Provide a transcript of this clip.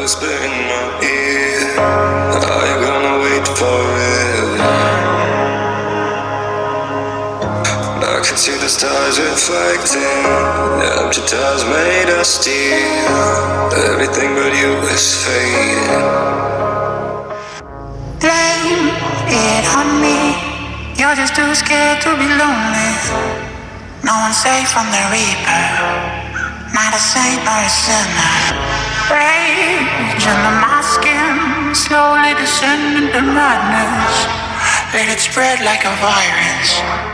whisper in my ear, are you gonna wait forever? I can see the stars reflecting, empty tires made of steel. Everything but you is fading. Blame it on me, you're just too scared to be lonely. No one's safe from the reaper, not a saint nor a sinner. Rage under my skin, slowly descending to madness. Let it spread like a virus.